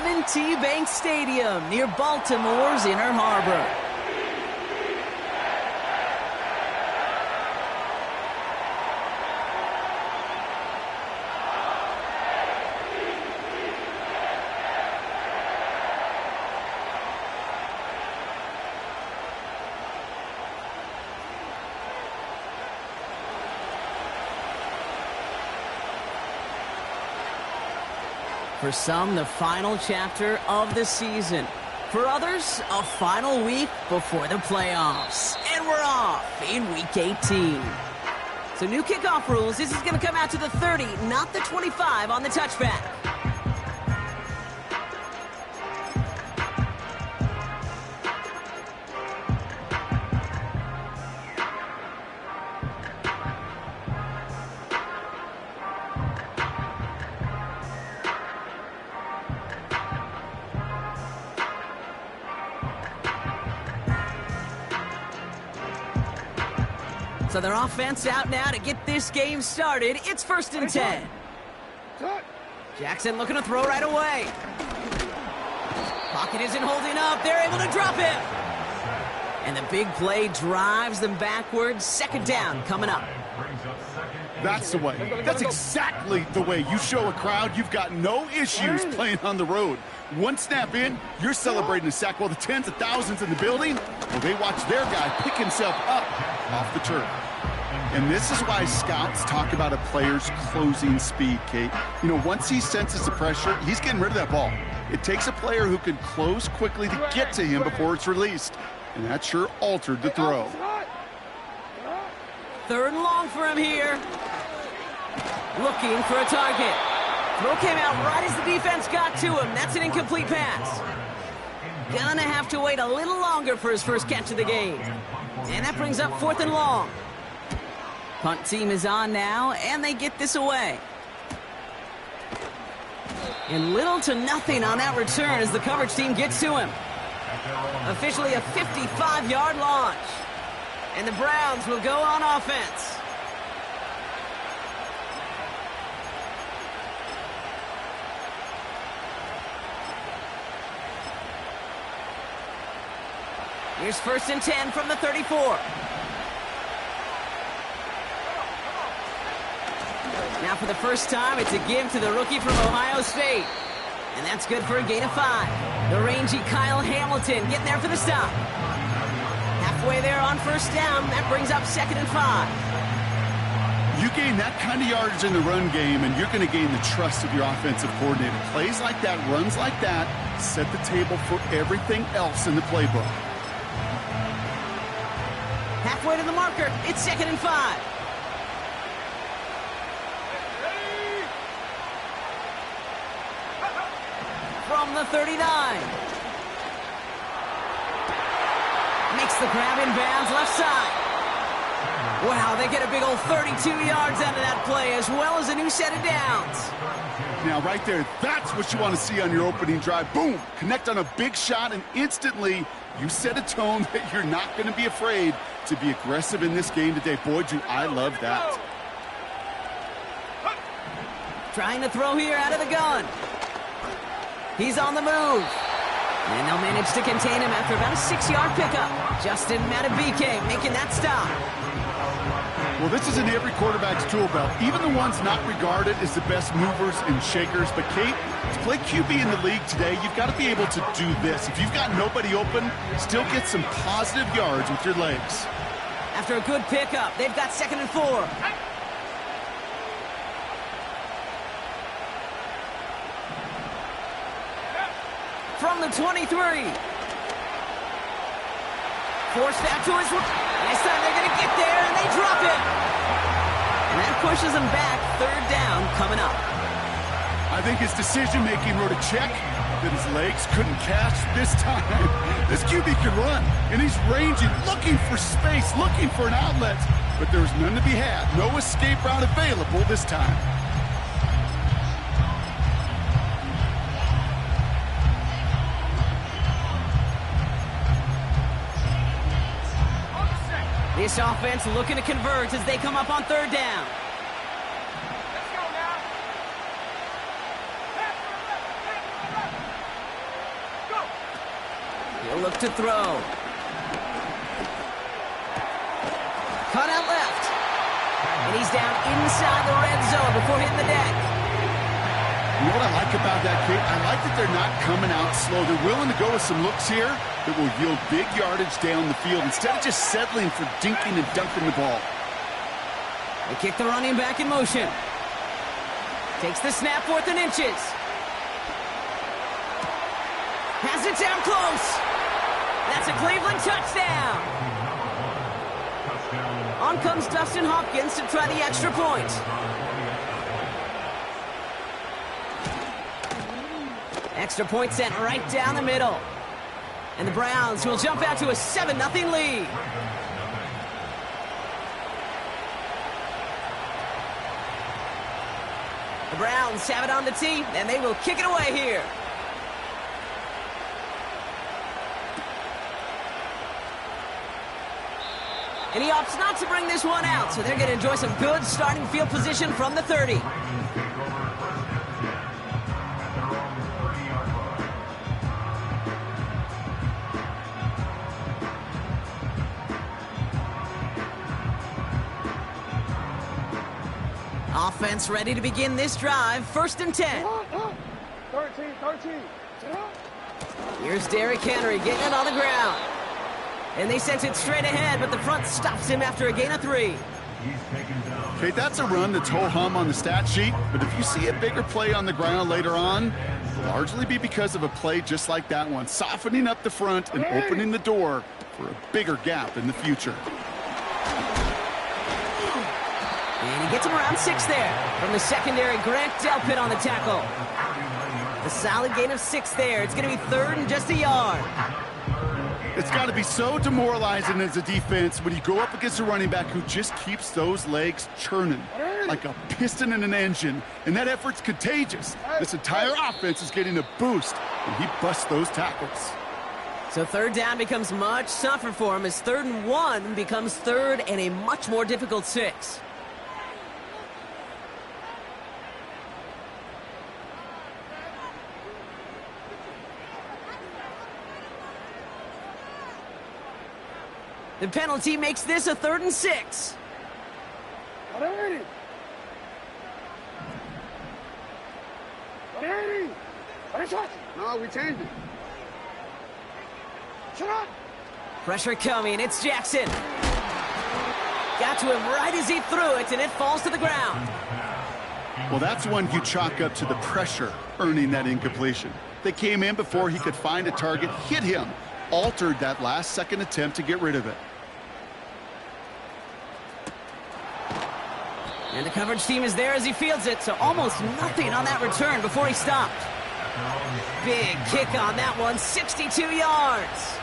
M&T Bank Stadium near Baltimore's Inner Harbor. For some, the final chapter of the season. For others, a final week before the playoffs. And we're off in Week 18. So new kickoff rules. This is going to come out to the 30, not the 25 on the touchback. So their offense out now to get this game started. It's 1st and 10. Jackson looking to throw right away. Pocket isn't holding up. They're able to drop him. And the big play drives them backwards. 2nd down coming up. That's the way. That's exactly the way you show a crowd you've got no issues playing on the road. One snap in, you're celebrating a sack while the tens of thousands in the building, well, they watch their guy pick himself up off the turf. And this is why scouts talk about a player's closing speed, Kate. You know, once he senses the pressure, he's getting rid of that ball. It takes a player who can close quickly to get to him before it's released. And that sure altered the throw. 3rd and long for him here. Looking for a target. Throw came out right as the defense got to him. That's an incomplete pass. Gonna have to wait a little longer for his first catch of the game. And that brings up 4th and long. Punt team is on now, and they get this away. And little to nothing on that return as the coverage team gets to him. Officially a 55-yard launch. And the Browns will go on offense. Here's 1st and 10 from the 34. Now for the first time, it's a give to the rookie from Ohio State. And that's good for a gain of 5. The rangy Kyle Hamilton getting there for the stop. Halfway there on 1st down. That brings up 2nd and 5. You gain that kind of yardage in the run game, and you're going to gain the trust of your offensive coordinator. Plays like that, runs like that, set the table for everything else in the playbook. Halfway to the marker. It's 2nd and 5. From the 39. Makes the grab in bounds left side. Wow, they get a big old 32 yards out of that play, as well as a new set of downs. Now, right there, that's what you want to see on your opening drive. Boom! Connect on a big shot, and instantly you set a tone that you're not going to be afraid to be aggressive in this game today. Boy, do I love that. Trying to throw here out of the gun. He's on the move. And they'll manage to contain him after about a 6-yard pickup. Justin Matabike making that stop. Well, this is in every quarterback's tool belt, even the ones not regarded as the best movers and shakers. But, Kate, to play QB in the league today, you've got to be able to do this. If you've got nobody open, still get some positive yards with your legs. After a good pickup, they've got 2nd and 4. From the 23. Forced out to his... This time they're going to get there, and they drop it. And that pushes them back. 3rd down coming up. I think his decision-making wrote a check that his legs couldn't catch this time. This QB can run, and he's ranging, looking for space, looking for an outlet. But there's none to be had. No escape route available this time. This offense looking to convert as they come up on 3rd down. He'll look to throw. Cut out left. And he's down inside the red zone before hitting the deck. You know what I like about that, Kate? I like that they're not coming out slow. They're willing to go with some looks here that will yield big yardage down the field instead of just settling for dinking and dunking the ball. They kick the running back in motion. Takes the snap, 4th and inches. Has it down close. That's a Cleveland touchdown. On comes Dustin Hopkins to try the extra point. Extra point sent right down the middle. And the Browns will jump out to a 7-0 lead. The Browns have it on the tee, and they will kick it away here. And he opts not to bring this one out, so they're going to enjoy some good starting field position from the 30. Offense ready to begin this drive. 1st and 10. 13. Here's Derrick Henry getting it on the ground. And they sent it straight ahead, but the front stops him after a gain of 3. Okay, that's a run that's ho-hum on the stat sheet, but if you see a bigger play on the ground later on, it'll largely be because of a play just like that one, softening up the front and opening the door for a bigger gap in the future. And he gets him around 6 there. From the secondary, Grant Delpit on the tackle. A solid gain of 6 there. It's going to be 3rd and just a yard. It's got to be so demoralizing as a defense when you go up against a running back who just keeps those legs churning like a piston in an engine, and that effort's contagious. This entire offense is getting a boost when he busts those tackles. So 3rd down becomes much tougher for him as 3rd and 1 becomes 3rd and a much more difficult 6. The penalty makes this a 3rd and 6. No, we changed it. Shut up. Pressure coming. It's Jackson. Got to him right as he threw it, and it falls to the ground. Well, that's one you chalk up to the pressure earning that incompletion. They came in before he could find a target, hit him, altered that last-second attempt to get rid of it. And the coverage team is there as he fields it, so almost nothing on that return before he stopped. Big kick on that one, 62 yards.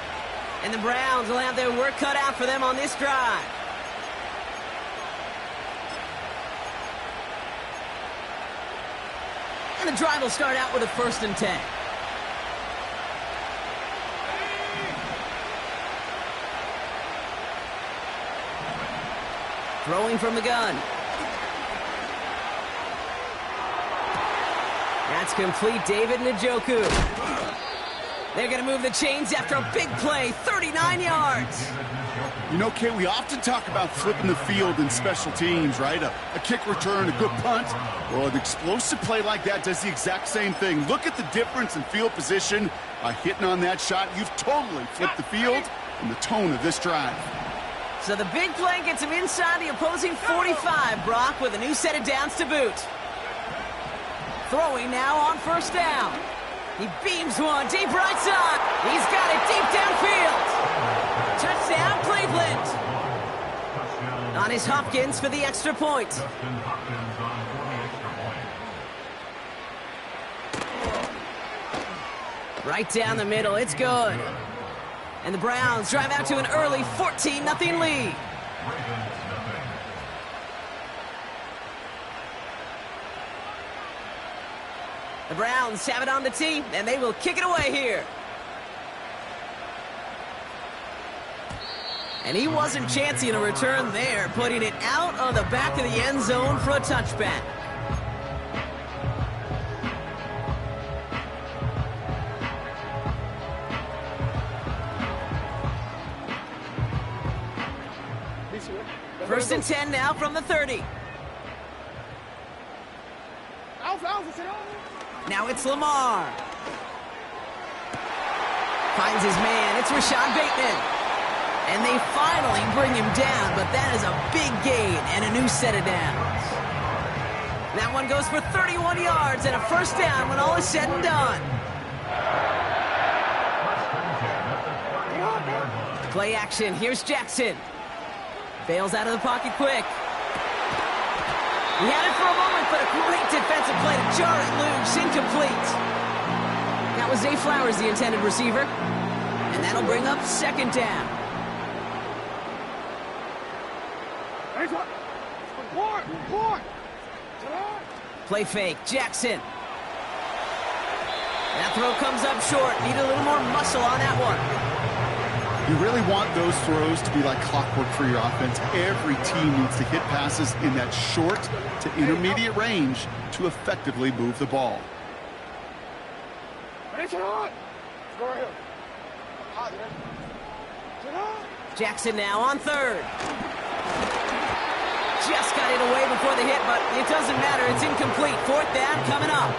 And the Browns will have their work cut out for them on this drive. And the drive will start out with a 1st and 10. Throwing from the gun. That's complete. David Njoku. They're going to move the chains after a big play, 39 yards. You know, Kay, we often talk about flipping the field in special teams, right? A kick return, a good punt. Well, an explosive play like that does the exact same thing. Look at the difference in field position. By hitting on that shot, you've totally flipped the field and the tone of this drive. So the big play gets him inside the opposing 45, Brock, with a new set of downs to boot. Throwing now on 1st down. He beams one deep right side. He's got it deep downfield. Touchdown, Cleveland. On his Hopkins for the extra point. Right down the middle, it's good. And the Browns drive out to an early 14-0 lead. The Browns have it on the tee, and they will kick it away here. And he wasn't chancing a return there, putting it out on the back of the end zone for a touchback. First and 10 now from the 30. Now it's Lamar. Finds his man. It's Rashad Bateman. And they finally bring him down, but that is a big gain and a new set of downs. That one goes for 31 yards and a first down when all is said and done. Play action. Here's Jackson. Bails out of the pocket quick. He had it for a moment, but a great defensive play to jar it loose. Incomplete. That was Zay Flowers, the intended receiver. And that'll bring up second down. Play fake. Jackson. That throw comes up short. Need a little more muscle on that one. You really want those throws to be like clockwork for your offense. Every team needs to hit passes in that short to intermediate range to effectively move the ball. Jackson now on third. Just got it away before the hit, but it doesn't matter. It's incomplete. Fourth down coming up.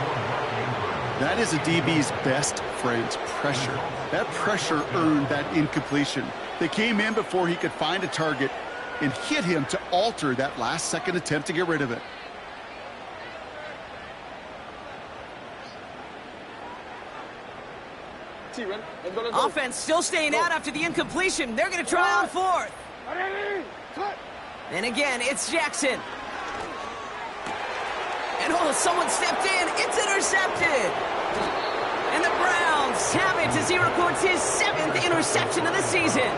That is a DB's best friend, pressure. That pressure earned that incompletion. They came in before he could find a target and hit him to alter that last-second attempt to get rid of it. Offense still staying out after the incompletion. They're going to try on fourth. And again, it's Jackson. And oh, someone stepped in. It's intercepted. And the Browns have it as he records his 7th interception of the season.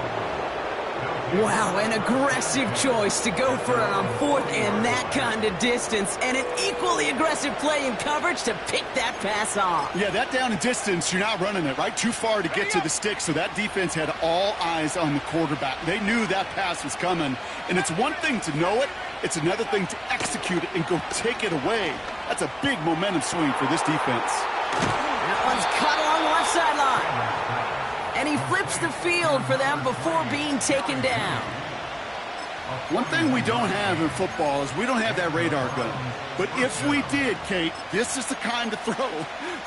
Wow, an aggressive choice to go for it on fourth and that kind of distance. And an equally aggressive play in coverage to pick that pass off. Yeah, that down and distance, you're not running it, right? Too far to get to the stick, so that defense had all eyes on the quarterback. They knew that pass was coming. And it's one thing to know it. It's another thing to execute it and go take it away. That's a big momentum swing for this defense. That one's caught along the left sideline. And he flips the field for them before being taken down. One thing we don't have in football is we don't have that radar gun. But if we did, Kate, this is the kind of throw,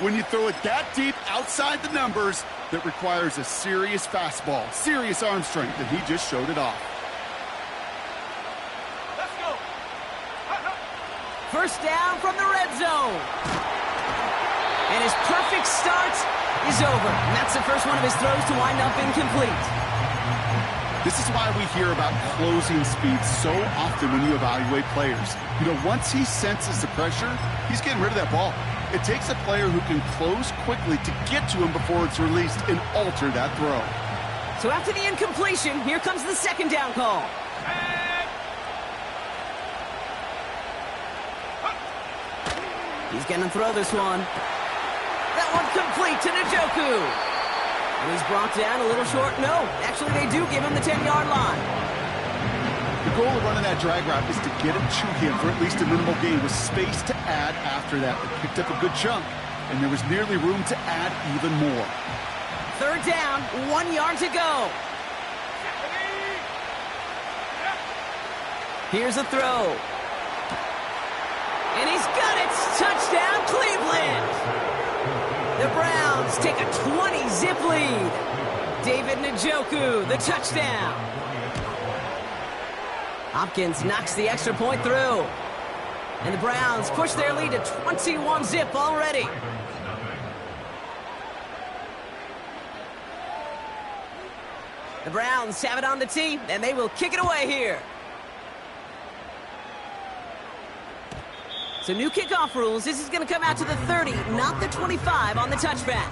when you throw it that deep outside the numbers, that requires a serious fastball, serious arm strength, and he just showed it off. First down from the red zone. And his perfect start is over. And that's the first one of his throws to wind up incomplete. This is why we hear about closing speed so often when you evaluate players. You know, once he senses the pressure, he's getting rid of that ball. It takes a player who can close quickly to get to him before it's released and alter that throw. So after the incompletion, here comes the second down call. He's going to throw this one. That one complete to Njoku. And he's brought down a little short. No, actually they do give him the 10-yard line. The goal of running that drag route is to get it to him for at least a minimal gain with space to add after that. They picked up a good chunk, and there was nearly room to add even more. Third down, 1 yard to go. Here's a throw. And he's got it. Touchdown, Cleveland. The Browns take a 20-zip lead. David Njoku, the touchdown. Hopkins knocks the extra point through. And the Browns push their lead to 21-zip already. The Browns have it on the tee, and they will kick it away here. So new kickoff rules. This is going to come out to the 30, not the 25 on the touchback.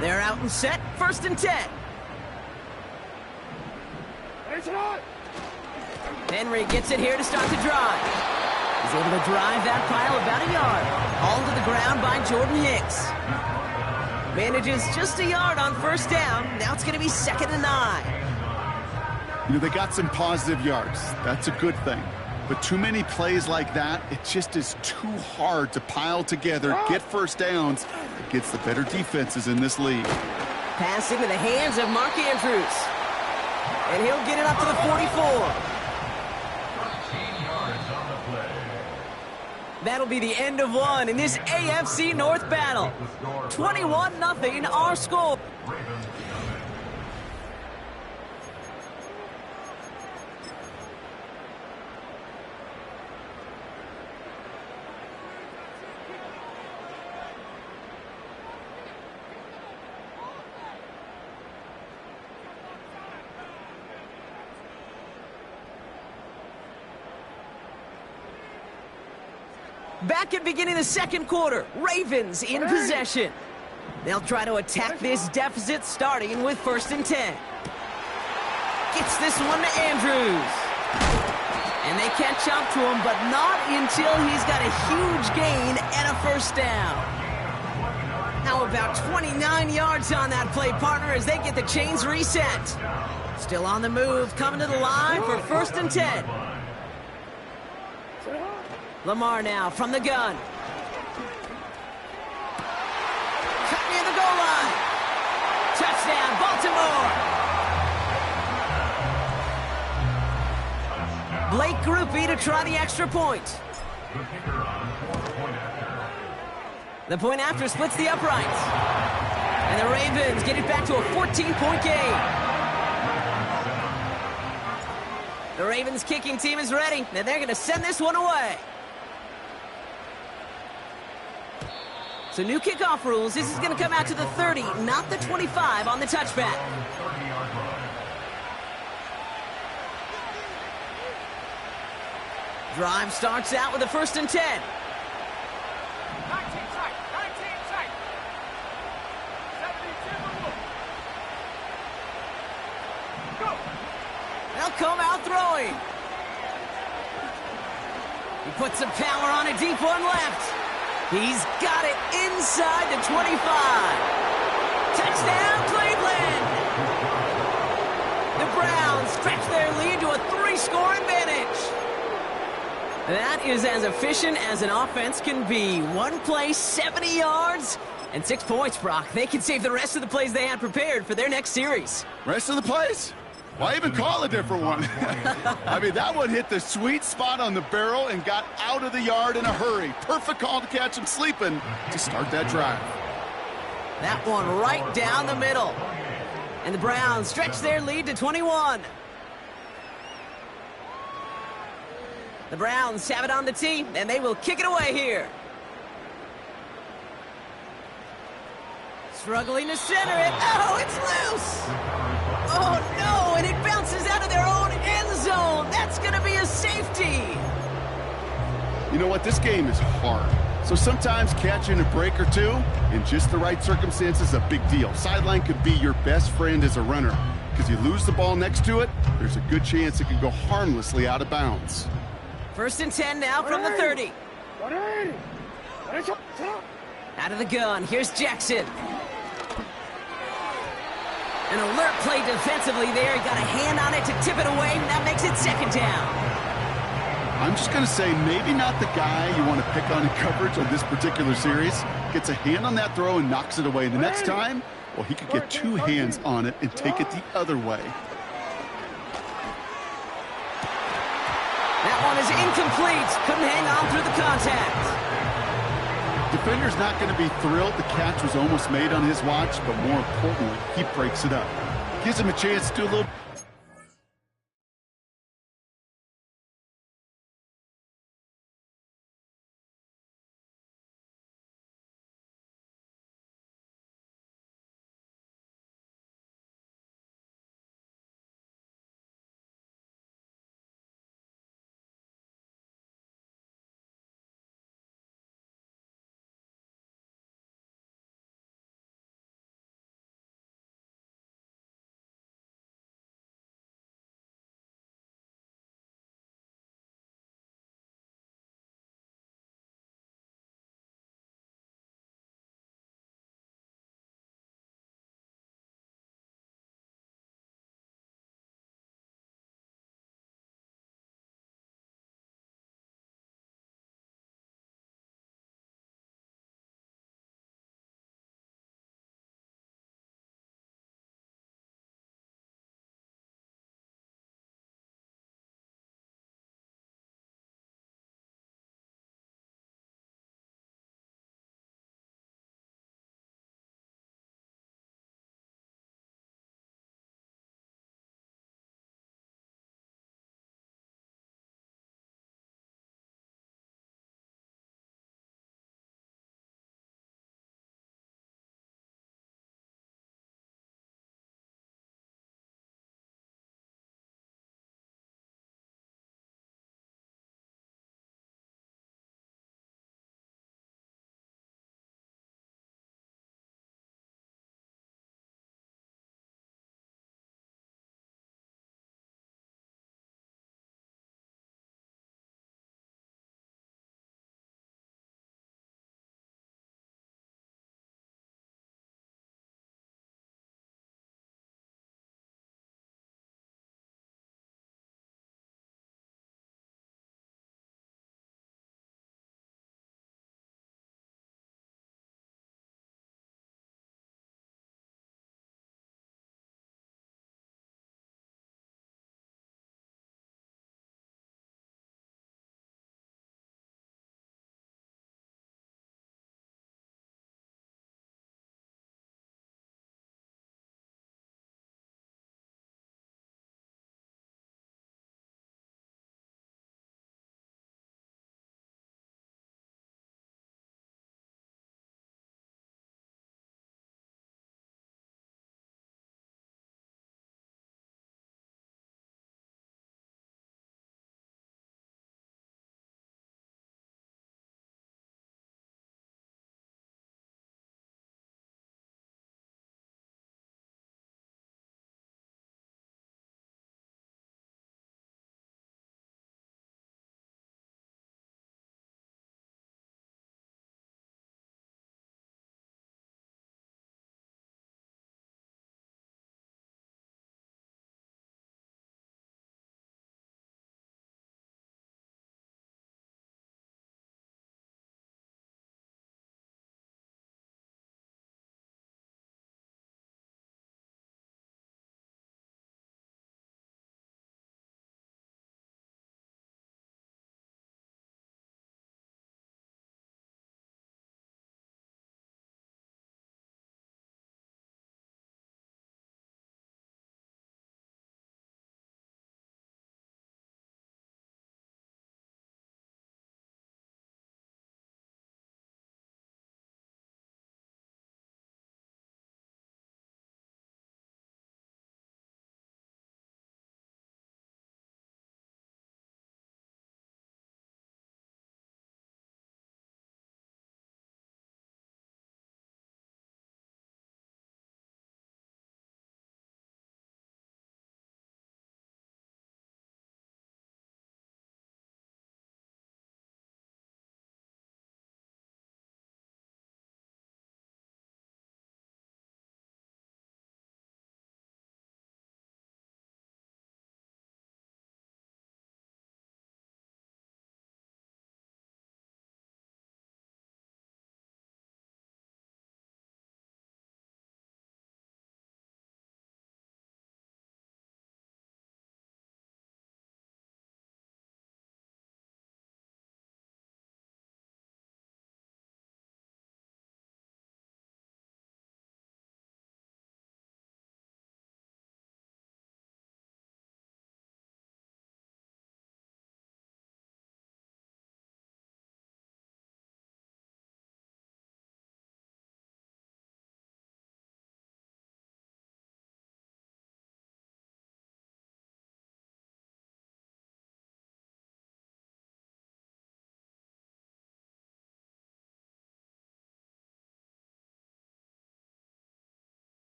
They're out and set. First and 10. Henry gets it here to start the drive. He's able to drive that pile about a yard. All to the ground by Jordan Hicks. Manages just a yard on first down. Now it's going to be 2nd and 9. You know, they got some positive yards. That's a good thing. But too many plays like that, it just is too hard to pile together, get first downs against the better defenses in this league. Pass into the hands of Mark Andrews. And he'll get it up to the 44. That'll be the end of one in this AFC North battle. 21-0 our score. Back at beginning of the second quarter, Ravens in possession. They'll try to attack this deficit starting with 1st and 10. Gets this one to Andrews. And they catch up to him, but not until he's got a huge gain and a first down. How about 29 yards on that play, partner, as they get the chains reset. Still on the move, coming to the line for 1st and 10. Lamar now from the gun. Cut near the goal line. Touchdown, Baltimore. Blake Grupe to try the extra point. The point after splits the uprights. And the Ravens get it back to a 14-point game. The Ravens kicking team is ready, and they're going to send this one away. So new kickoff rules. This is going to come out to the 30, not the 25 on the touchback. Drive starts out with a 1st and 10. 19 tight, 19 tight. 72. Go. They'll come out throwing. He puts some power on a deep one left. He's got it inside the 25. Touchdown, Cleveland! The Browns stretch their lead to a 3-score advantage. That is as efficient as an offense can be. One play, 70 yards, and 6 points, Brock. They can save the rest of the plays they had prepared for their next series. Rest of the plays? Why even call a different one? I mean, that one hit the sweet spot on the barrel and got out of the yard in a hurry. Perfect call to catch him sleeping to start that drive. That one right down the middle. And the Browns stretch their lead to 21. The Browns have it on the tee, and they will kick it away here. Struggling to center it. Oh, it's loose! Oh, no, and it bounces out of their own end zone. That's going to be a safety. You know what? This game is hard. So sometimes catching a break or two in just the right circumstances is a big deal. Sideline could be your best friend as a runner because you lose the ball next to it, there's a good chance it can go harmlessly out of bounds. 1st and 10 now from the 30. Out of the gun, here's Jackson. An alert play defensively there. He got a hand on it to tip it away, and that makes it 2nd down. I'm just going to say maybe not the guy you want to pick on in coverage on this particular series. Gets a hand on that throw and knocks it away. The next time, well, he could get 2 hands on it and take it the other way. That one is incomplete. Couldn't hang on through the contact. Defender's not going to be thrilled the catch was almost made on his watch, but more importantly, he breaks it up. Gives him a chance to do a little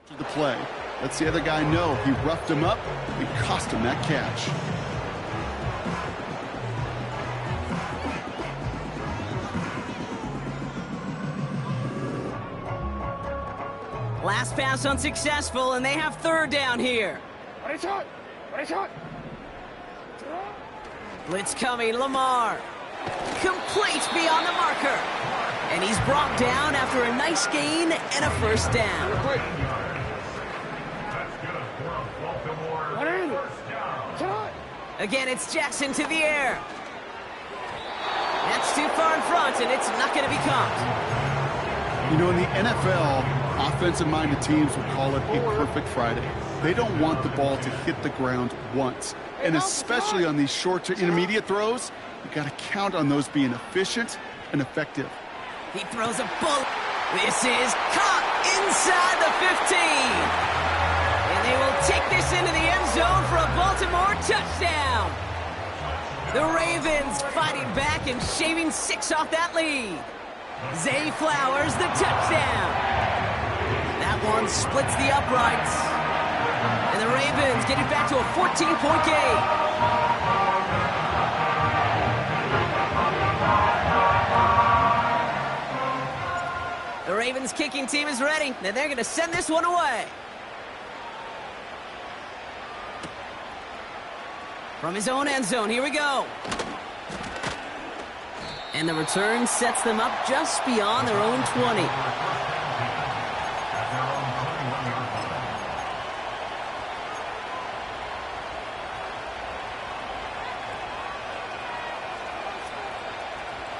To the play. Lets the other guy know he roughed him up and cost him that catch. Last pass unsuccessful, and they have third down here. Blitz coming, Lamar. Complete beyond the marker. And he's brought down after a nice gain and a first down. Again, it's Jackson to the air. That's too far in front, and it's not going to be caught. You know, in the NFL, offensive-minded teams will call it a perfect Friday. They don't want the ball to hit the ground once. And especially on these short to intermediate throws, you got to count on those being efficient and effective. He throws a bullet. This is caught inside the 15. And they will take this into the end zone for a Baltimore touchdown. The Ravens fighting back and shaving 6 off that lead. Zay Flowers, the touchdown. That one splits the uprights. And the Ravens get it back to a 14-point game. The Ravens kicking team is ready, and they're going to send this one away. From his own end zone, here we go. And the return sets them up just beyond their own 20.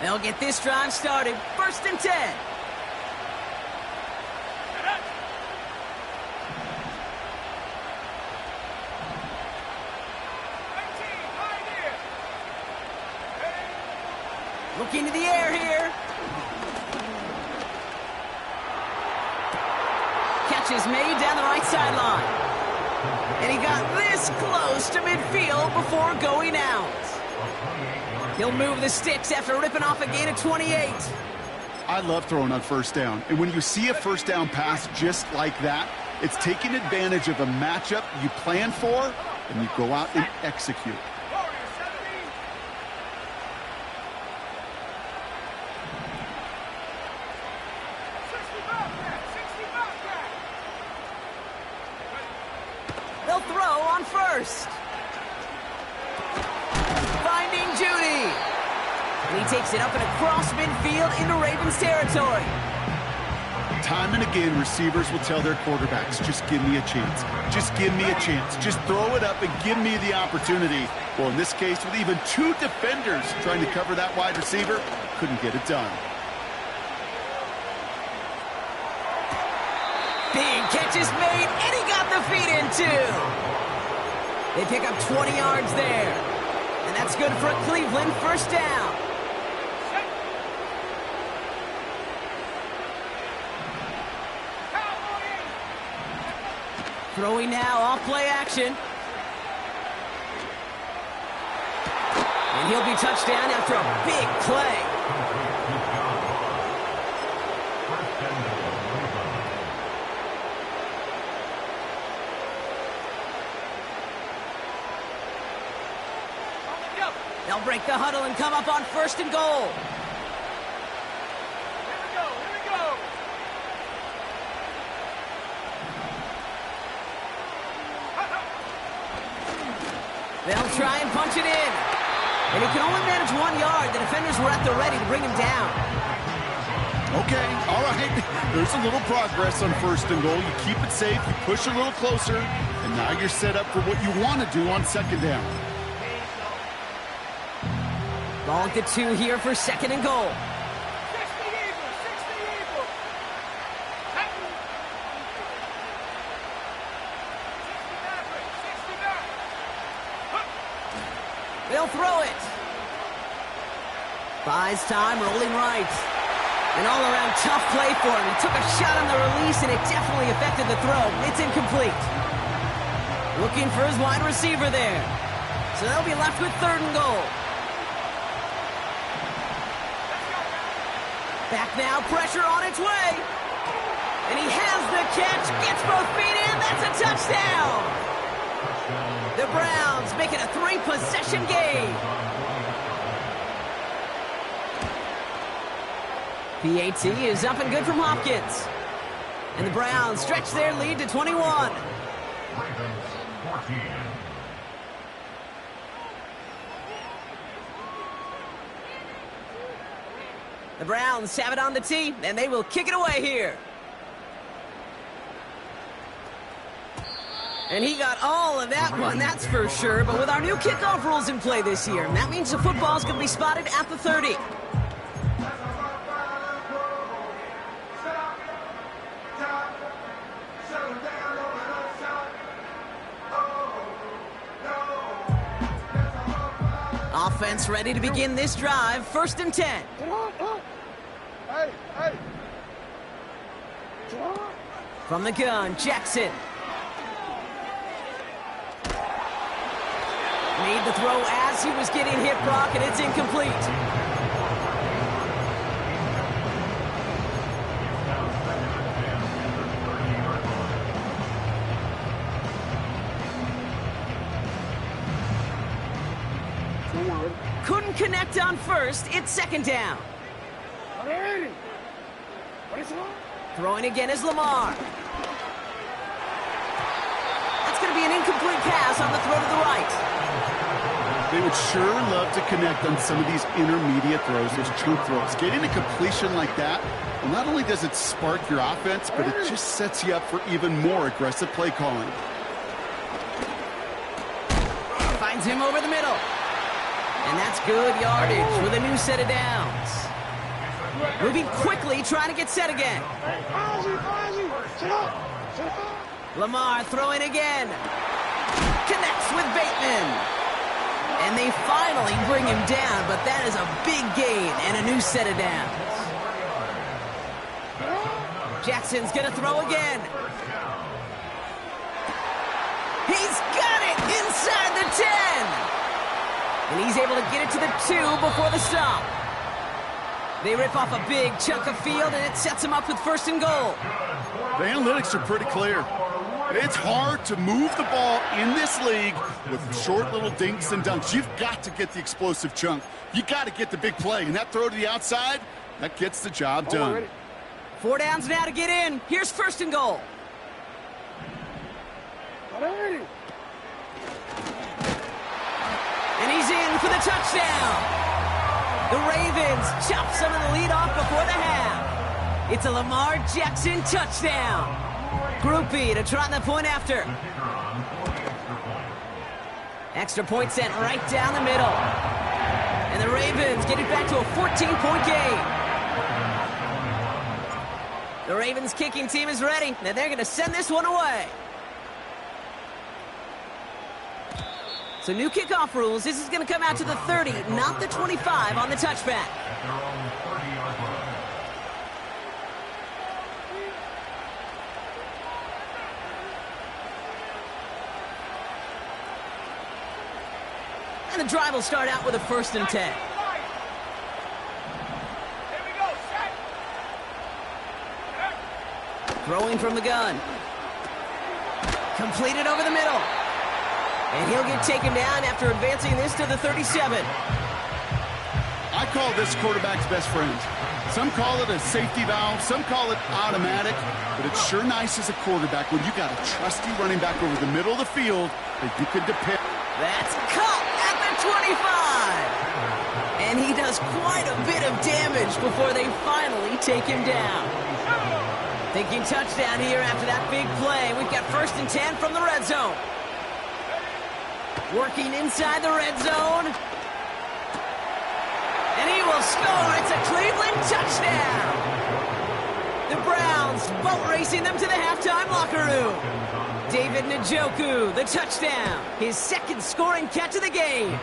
They'll get this drive started. 1st and 10. Looking to the air here. Catch is made down the right sideline. And he got this close to midfield before going out. He'll move the sticks after ripping off a gain of 28. I love throwing on first down. And when you see a first down pass just like that, it's taking advantage of a matchup you plan for, and you go out and execute. They'll throw on first. Finding Judy. And he takes it up and across midfield into Ravens territory. Time and again, receivers will tell their quarterbacks, just give me a chance. Just give me a chance. Just throw it up and give me the opportunity. Well, in this case, with even 2 defenders trying to cover that wide receiver, couldn't get it done. Big catch is made, and he got the feet in too. They pick up 20 yards there. And that's good for a Cleveland first down. Throwing now off play action. And he'll be touchdown after a big play. They'll break the huddle and come up on 1st and goal. Here we go. They'll try and punch it in. And he can only manage 1 yard. The defenders were at the ready to bring him down. Okay, all right. There's a little progress on 1st and goal. You keep it safe, you push a little closer, and now you're set up for what you want to do on 2nd down. Ball at the 2 here for 2nd and goal. 60 Eagles, 60 Eagles. 60 Mavericks, 60 Mavericks. They'll throw it. Buys time, rolling right. An all-around tough play for him. He took a shot on the release, and it definitely affected the throw. It's incomplete. Looking for his wide receiver there. So they'll be left with 3rd and goal. Back now, pressure on its way. And he has the catch, gets both feet in, that's a touchdown! The Browns make it a 3-possession game. PAT is up and good from Hopkins. And the Browns stretch their lead to 21. The Browns have it on the tee, and they will kick it away here. And he got all of that one, that's for sure. But with our new kickoff rules in play this year, that means the football's going to be spotted at the 30. Offense ready to begin this drive. 1st and 10. Hey, hey. From the gun, Jackson. Made the throw as he was getting hit, Brock, and it's incomplete. Couldn't connect on first. It's 2nd down. Throwing again is Lamar. That's going to be an incomplete pass on the throw to the right. They would sure love to connect on some of these intermediate throws, those chunk throws. Getting a completion like that, well, not only does it spark your offense, but it just sets you up for even more aggressive play calling. Finds him over the middle. And that's good yardage with a new set of downs. Moving quickly, trying to get set again. Lamar throwing again. Connects with Bateman. And they finally bring him down, but that is a big gain and a new set of downs. Jackson's going to throw again. He's got it inside the 10. And he's able to get it to the 2 before the stop. They rip off a big chunk of field, and it sets them up with 1st and goal. The analytics are pretty clear. It's hard to move the ball in this league with short little dinks and dunks. You've got to get the explosive chunk. You got to get the big play. And that throw to the outside, that gets the job done. 4 downs now to get in. Here's 1st and goal. And he's in for the touchdown. The Ravens chop some of the lead off before the half. It's a Lamar Jackson touchdown. Groupie to trot the point after. Extra point sent right down the middle. And the Ravens get it back to a 14-point game. The Ravens kicking team is ready. Now they're going to send this one away. So new kickoff rules. This is going to come out to the 30, not the 25 on the touchback. And the drive will start out with a 1st and 10. Here we go, set. Throwing from the gun. Completed over the middle. And he'll get taken down after advancing this to the 37. I call this quarterback's best friend. Some call it a safety valve, some call it automatic, but it's sure nice as a quarterback when you got a trusty running back over the middle of the field that you can depend. That's caught at the 25. And he does quite a bit of damage before they finally take him down. Thinking touchdown here after that big play. We've got 1st and 10 from the red zone. Working inside the red zone. And he will score. It's a Cleveland touchdown. The Browns boat racing them to the halftime locker room. David Njoku, the touchdown. His 2nd scoring catch of the game.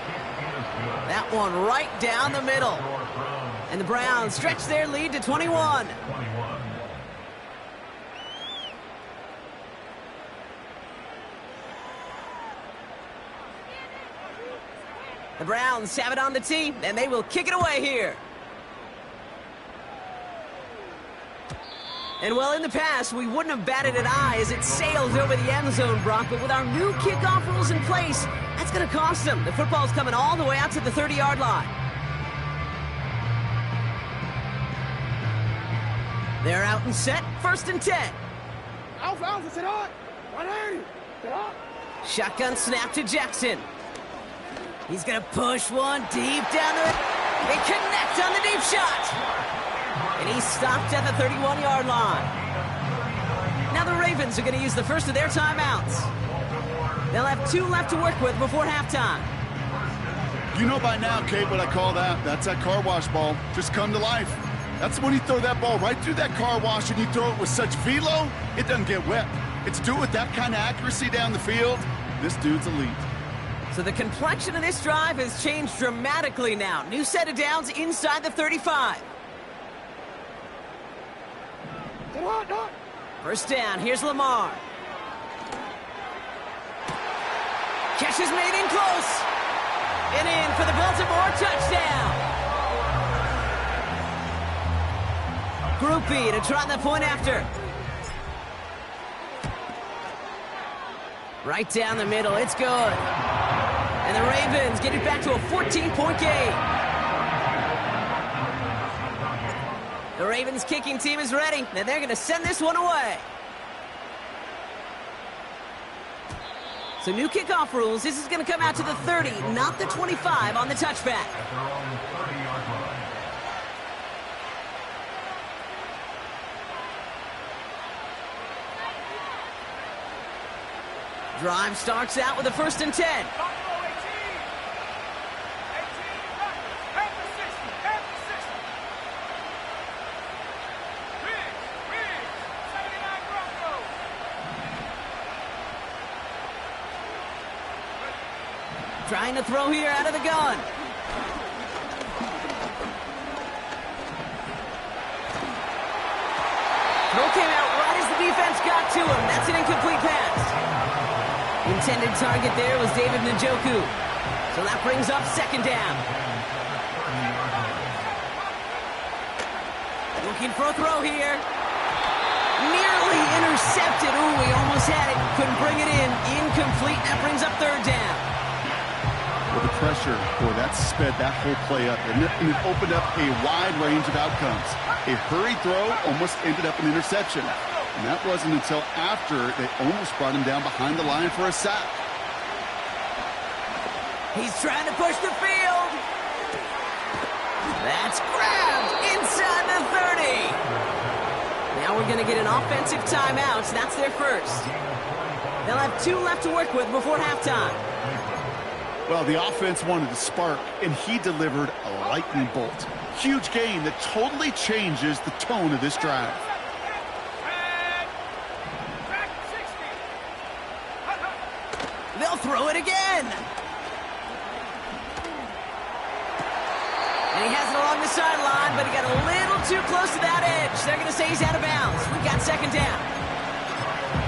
That one right down the middle. And the Browns stretch their lead to 21. The Browns have it on the tee, and they will kick it away here. And well, in the past, we wouldn't have batted an eye as it sailed over the end zone, Brock. But with our new kickoff rules in place, that's going to cost them. The football's coming all the way out to the 30-yard line. They're out and set. 1st and 10. Alpha, sit on. 180. Sit on. Shotgun snap to Jackson. He's going to push one deep down the... They connect on the deep shot. And he's stopped at the 31-yard line. Now the Ravens are going to use the first of their timeouts. They'll have 2 left to work with before halftime. You know by now, Kate, what I call that. That's that car wash ball. Just come to life. That's when you throw that ball right through that car wash and you throw it with such velo, it doesn't get wet. It's do it with that kind of accuracy down the field. This dude's elite. So the complexion of this drive has changed dramatically now. New set of downs inside the 35. Sit on, no. 1st down, here's Lamar. Catch is made in close. And in for the Baltimore touchdown. Groupie to try the point after. Right down the middle, it's good. And the Ravens get it back to a 14-point game. The Ravens kicking team is ready, and they're going to send this one away. So new kickoff rules. This is going to come out to the 30, not the 25 on the touchback. Drive starts out with a 1st and 10. Trying to throw here out of the gun. Throw came out right as the defense got to him. That's an incomplete pass. Intended target there was David Njoku. So that brings up 2nd down. Looking for a throw here. Nearly intercepted. Ooh, he almost had it. Couldn't bring it in. Incomplete. That brings up 3rd down. Well, the pressure, boy, that sped that whole play up, and it opened up a wide range of outcomes. A hurried throw almost ended up an interception. And that wasn't until after they almost brought him down behind the line for a sack. He's trying to push the field. That's grabbed inside the 30. Now we're going to get an offensive timeout. So that's their first. They'll have 2 left to work with before halftime. Well, the offense wanted to spark, and he delivered a lightning bolt. Huge gain that totally changes the tone of this drive. They'll throw it again. And he has it along the sideline, but he got a little too close to that edge. They're going to say he's out of bounds. We got 2nd down.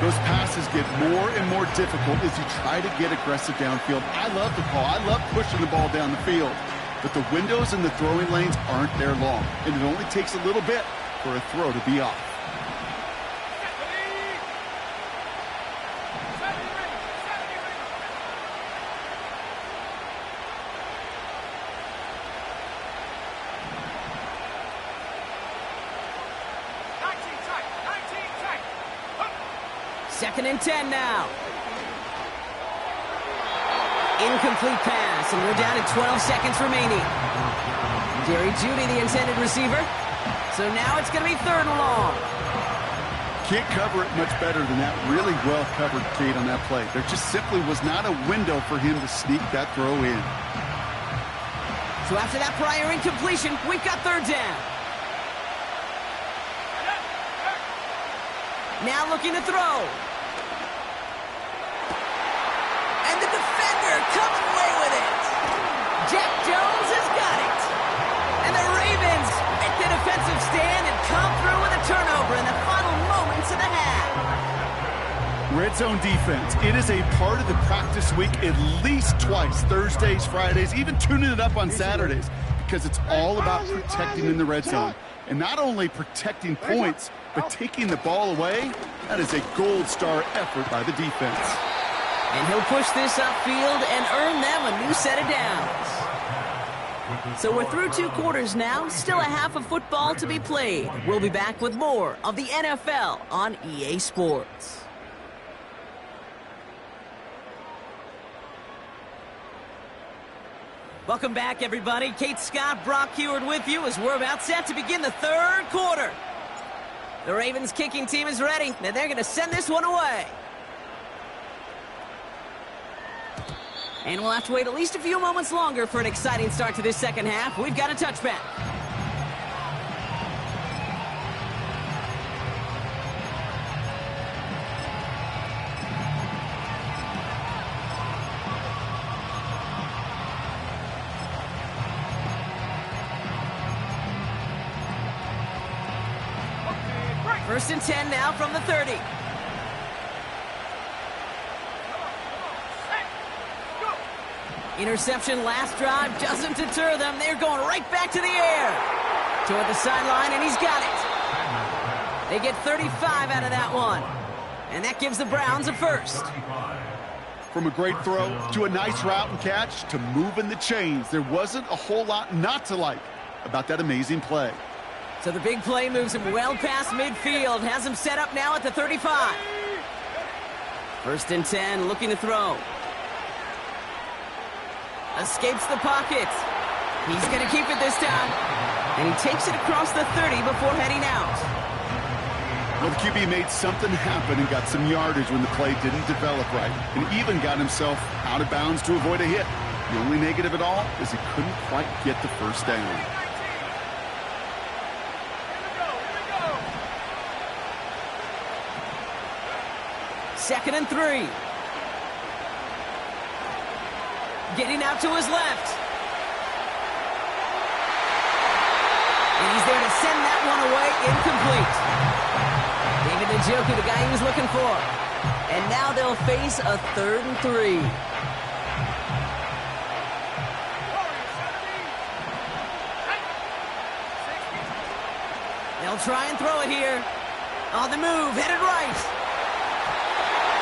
Those passes get more and more difficult as you try to get aggressive downfield. I love the call. I love pushing the ball down the field. But the windows in the throwing lanes aren't there long. And it only takes a little bit for a throw to be off. Second and 10 now. Incomplete pass, and we're down to 12 seconds remaining. Jerry Jeudy, the intended receiver. So now it's going to be 3rd and long. Can't cover it much better than that. Really well covered, Kate, on that play. There just simply was not a window for him to sneak that throw in. So after that prior incompletion, we've got 3rd down. Now looking to throw. And the defender comes away with it. Jack Jones has got it. And the Ravens make the defensive stand and come through with a turnover in the final moments of the half. Red zone defense. It is a part of the practice week at least twice. Thursdays, Fridays, even tuning it up on Saturdays. Because it's all about protecting in the red zone. And not only protecting points, but taking the ball away, that is a gold star effort by the defense. And he'll push this upfield and earn them a new set of downs. So we're through 2 quarters now, still a half of football to be played. We'll be back with more of the NFL on EA Sports. Welcome back, everybody. Kate Scott, Brock Heward with you as we're about set to begin the 3rd quarter. The Ravens kicking team is ready, and they're going to send this one away. And we'll have to wait at least a few moments longer for an exciting start to this second half. We've got a touchback. First and 10 now from the 30. Interception last drive doesn't deter them. They're going right back to the air. Toward the sideline, and he's got it. They get 35 out of that one. And that gives the Browns a first. From a great throw to a nice route and catch to moving the chains, there wasn't a whole lot not to like about that amazing play. So the big play moves him well past midfield, has him set up now at the 35. First and 10, looking to throw. Escapes the pocket. He's going to keep it this time. And he takes it across the 30 before heading out. Well, the QB made something happen and got some yardage when the play didn't develop right. And even got himself out of bounds to avoid a hit. The only negative at all is he couldn't quite get the first down. Second and 3. Getting out to his left. And he's there to send that one away, incomplete. David Njoku, the guy he was looking for. And now they'll face a 3rd and 3. They'll try and throw it here. On the move, headed right.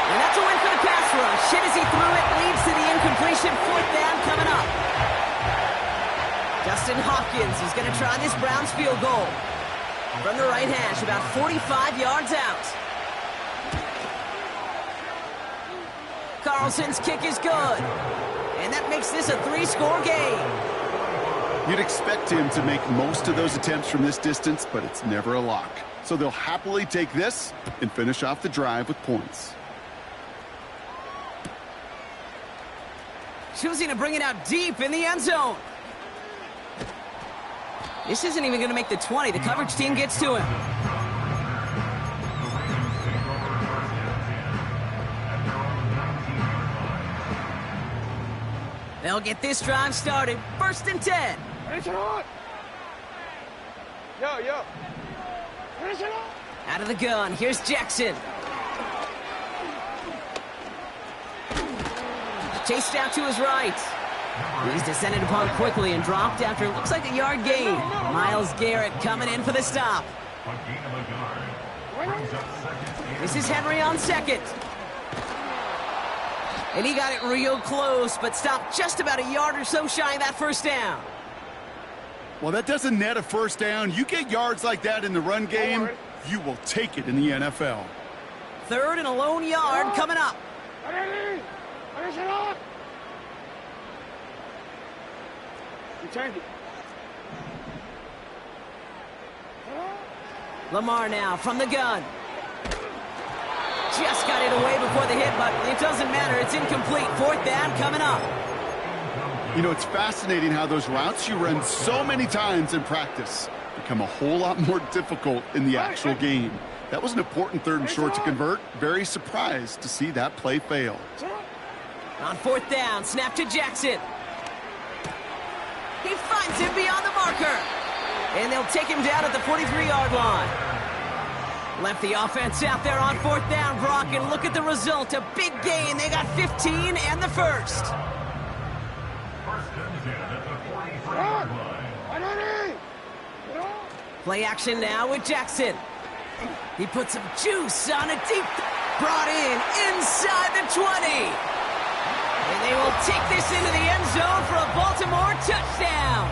And that's a win for the pass rush. Hit as he threw it, leads to the incompletion. 4th down coming up. Justin Hopkins is going to try this Browns field goal. From the right hash, about 45 yards out. Carlson's kick is good. And that makes this a 3-score game. You'd expect him to make most of those attempts from this distance, but it's never a lock. So they'll happily take this and finish off the drive with points. Choosing to bring it out deep in the end zone. This isn't even going to make the 20. The coverage team gets to him. They'll get this drive started. First and 10. Finish it on. Yo. Finish it on. Out of the gun. Here's Jackson. Chased out to his right. He's descended upon quickly and dropped after it looks like a yard gain. Myles Garrett coming in for the stop. This is Henry on second. And he got it real close, but stopped just about a yard or so shy of that first down. Well, that doesn't net a first down. You get yards like that in the run game, you will take it in the NFL. 3rd and a lone yard coming up. Finish it on. You change it. Lamar now from the gun. Just got it away before the hit, but it doesn't matter. It's incomplete. 4th down coming up. You know, it's fascinating how those routes you run so many times in practice become a whole lot more difficult in the actual game. That was an important 3rd and short to convert. Very surprised to see that play fail. On 4th down, snap to Jackson. He finds him beyond the marker. And they'll take him down at the 43-yard line. Left the offense out there on 4th down, Brock, and look at the result. A big gain. They got 15 and the first. Play action now with Jackson. He puts some juice on a deep... Brought in inside the 20. And they will take this into the end zone for a Baltimore touchdown.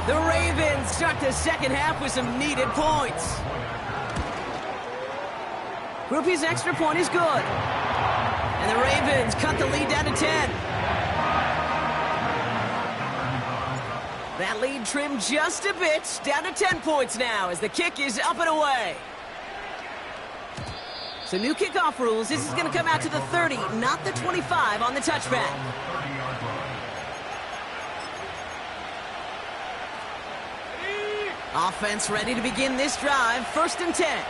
The Ravens start the second half with some needed points. Grupe's extra point is good. And the Ravens cut the lead down to 10. That lead trimmed just a bit, down to 10 points now as the kick is up and away. So new kickoff rules. This is going to come out to the 30, not the 25 on the touchback. Offense ready to begin this drive. 1st and 10.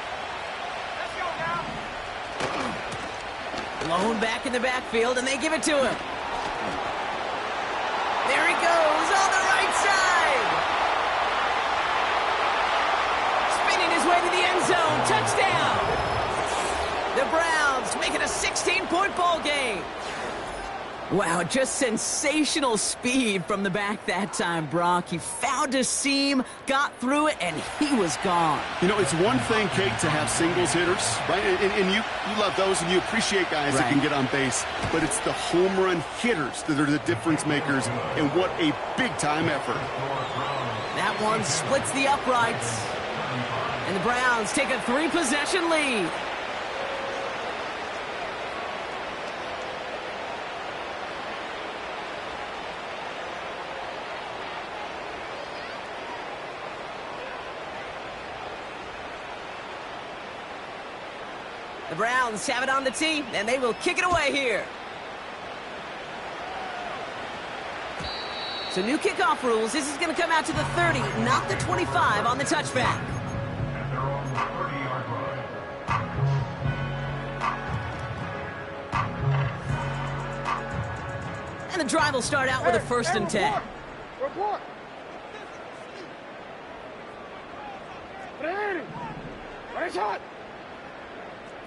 Blown back in the backfield, and they give it to him. There he goes on the right side. Spinning his way to the end zone. Touchdown. The Browns make it a 16-point ball game. Wow, just sensational speed from the back that time, Brock. He found a seam, got through it, and he was gone. You know, it's one thing, Kate, to have singles hitters, right? And you love those, and you appreciate guys that can get on base. But it's the home run hitters that are the difference makers, and what a big-time effort. That one splits the uprights. And the Browns take a 3-possession lead. The Browns have it on the tee, and they will kick it away here. So new kickoff rules. This is going to come out to the 30, not the 25 on the touchback. And the drive will start out with a 1st and 10. Report. Ready. Right shot.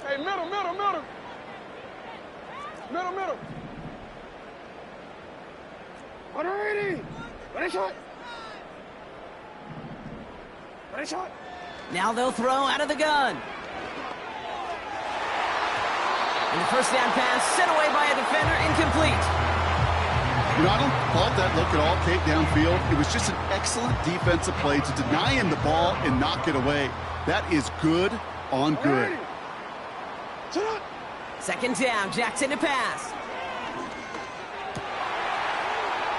Hey, middle. Middle. 180. Ready shot. Now they'll throw out of the gun. And the 1st down pass sent away by a defender, incomplete. You know, I don't fault that look at all, Kate, downfield. It was just an excellent defensive play to deny him the ball and knock it away. That is good on good. 2nd down, Jackson to pass.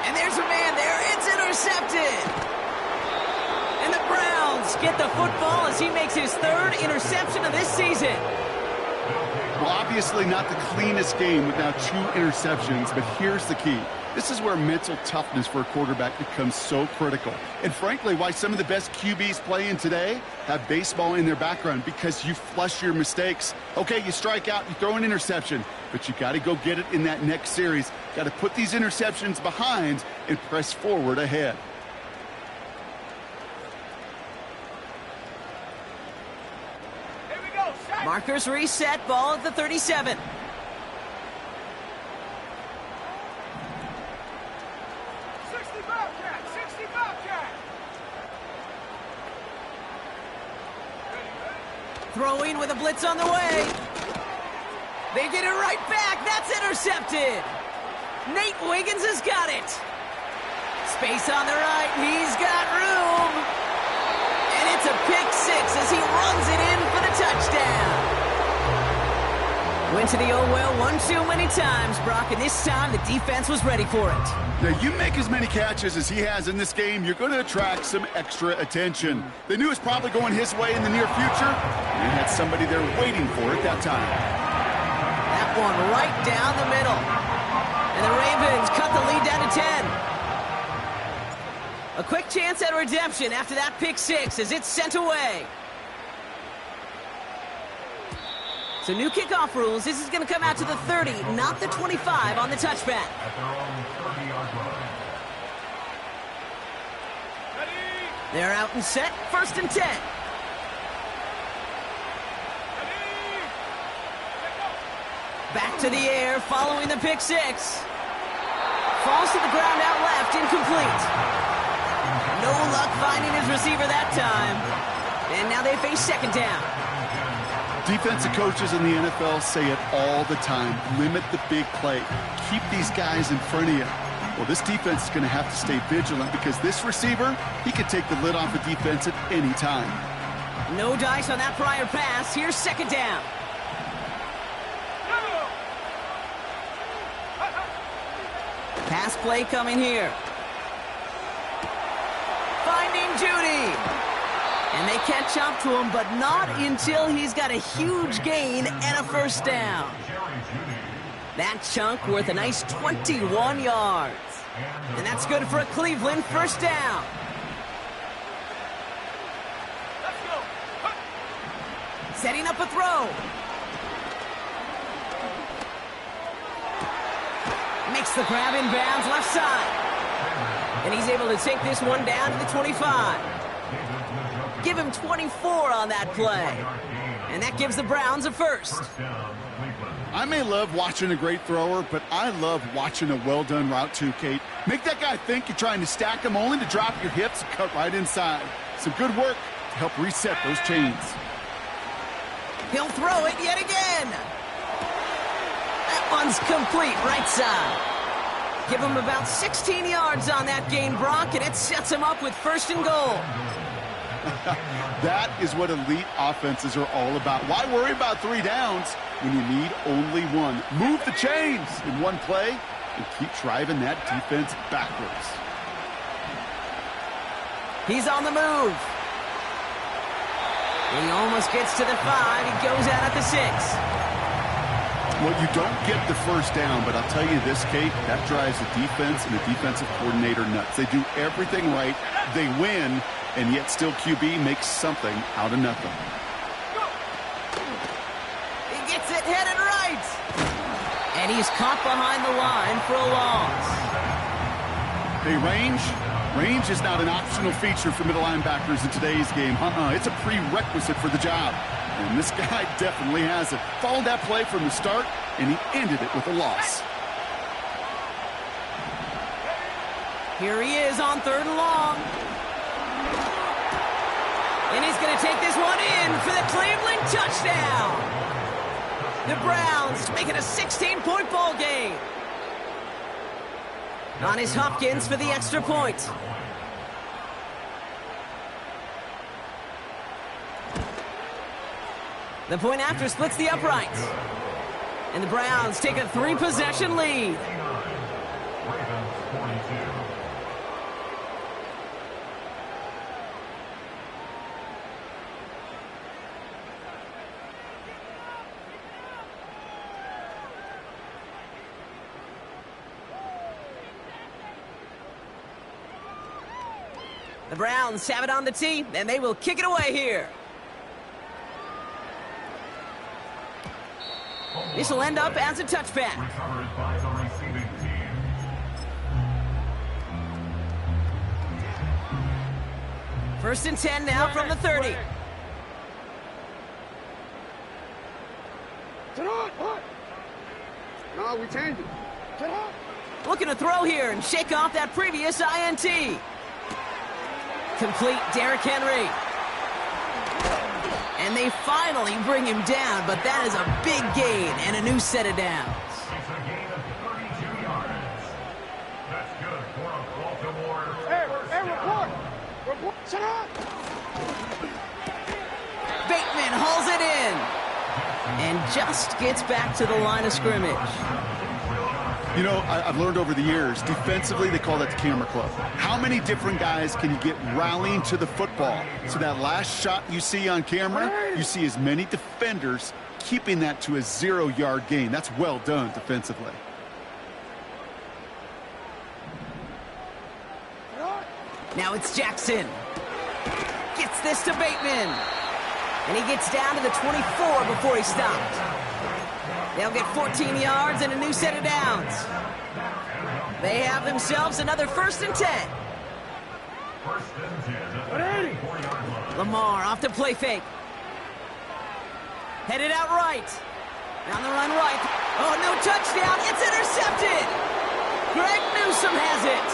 And there's a man there. It's intercepted. And the Browns get the football as he makes his 3rd interception of this season. Well, obviously not the cleanest game with now 2 interceptions, but here's the key. This is where mental toughness for a quarterback becomes so critical. And frankly, why some of the best QBs playing today have baseball in their background, because you flush your mistakes. Okay, you strike out, you throw an interception, but you got to go get it in that next series. Got to put these interceptions behind and press forward ahead. Here we go. Markers reset, ball at the 37. Throwing with a blitz on the way. They get it right back. That's intercepted. Nate Wiggins has got it. Space on the right. He's got room. And it's a pick 6 as he runs it in for the touchdown. Went to the oh-well one too many times, Brock, and this time the defense was ready for it. Now, you make as many catches as he has in this game, you're going to attract some extra attention. They knew it was probably going his way in the near future, and they had somebody there waiting for it that time. That one right down the middle. And the Ravens cut the lead down to 10. A quick chance at redemption after that pick 6 as it's sent away. So new kickoff rules. This is going to come out to the 30, not the 25 on the touchback. They're out and set. 1st and 10. Back to the air following the pick 6. Falls to the ground out left, incomplete. No luck finding his receiver that time. And now they face second down. Defensive coaches in the NFL say it all the time. Limit the big play. Keep these guys in front of you. Well, this defense is going to have to stay vigilant because this receiver, he could take the lid off a defense at any time. No dice on that prior pass. Here's second down. Pass play coming here. Finding Judy. And they catch up to him, but not until he's got a huge gain and a first down. That chunk worth a nice 21 yards. And that's good for a Cleveland first down. Setting up a throw. Makes the grab in bounds left side. And he's able to take this one down to the 25. Give him 24 on that play. And that gives the Browns a first. I may love watching a great thrower, but I love watching a well-done route too, Kate. Make that guy think you're trying to stack him only to drop your hips and cut right inside. Some good work to help reset those chains. He'll throw it yet again. That one's complete right side. Give him about 16 yards on that gain, Brock, and it sets him up with first and goal. That is what elite offenses are all about. Why worry about 3 downs when you need only one? Move the chains in one play and keep driving that defense backwards. He's on the move. He almost gets to the 5. He goes out at the 6. Well, you don't get the first down, but I'll tell you this, Kate, that drives the defense and the defensive coordinator nuts. They do everything right. They win. And yet still QB makes something out of nothing. He gets it headed right. And he's caught behind the line for a loss. Hey, range is not an optional feature for middle linebackers in today's game. It's a prerequisite for the job. And this guy definitely has it. Followed that play from the start, and he ended it with a loss. Here he is on 3rd and long. And he's going to take this one in for the Cleveland touchdown. The Browns make it a 16-point ball game. On his Hopkins for the extra point. The point after splits the uprights. And the Browns take a 3-possession lead. The Browns have it on the tee, and they will kick it away here. This will end up as a touchback. First and 10 now from the 30. No, we changed it. Looking to throw here and shake off that previous INT. Complete Derrick Henry. And they finally bring him down, but that is a big gain and a new set of downs. It's a gain of 32 yards. That's good for a Baltimore. Hey, report. Shut up. Bateman hauls it in. And just gets back to the line of scrimmage. You know, I've learned over the years, defensively, they call that the camera club. How many different guys can you get rallying to the football? So that last shot you see on camera, you see as many defenders keeping that to a 0-yard gain. That's well done defensively. Now it's Jackson. Gets this to Bateman. And he gets down to the 24 before he stopped. They'll get 14 yards and a new set of downs. They have themselves another first and 10. Lamar off to play fake. Headed out right. On the run right. Oh, no touchdown. It's intercepted. Greg Newsome has it.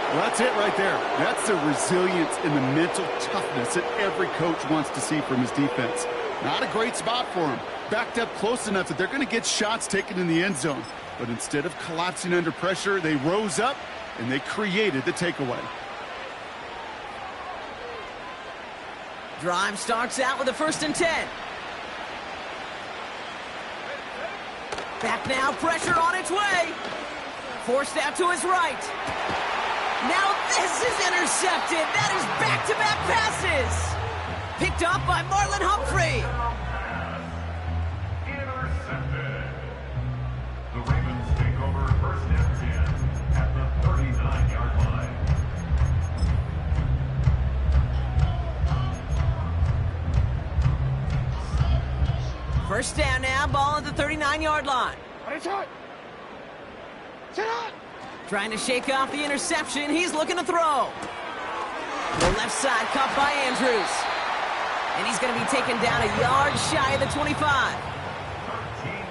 Well, that's it right there. That's the resilience and the mental toughness that every coach wants to see from his defense. Not a great spot for him. Backed up close enough that they're going to get shots taken in the end zone. But instead of collapsing under pressure, they rose up and they created the takeaway. Drive starts out with a 1st and 10. Back now, pressure on its way. Forced out to his right. Now this is intercepted. That is back-to-back passes. Picked off by Marlon Humphrey. Intercepted. The Ravens take over 1st and 10 at the 39-yard line. First down now, ball at the 39-yard line. Trying to shake off the interception. He's looking to throw. The left side caught by Andrews. And he's going to be taken down a yard shy of the 25.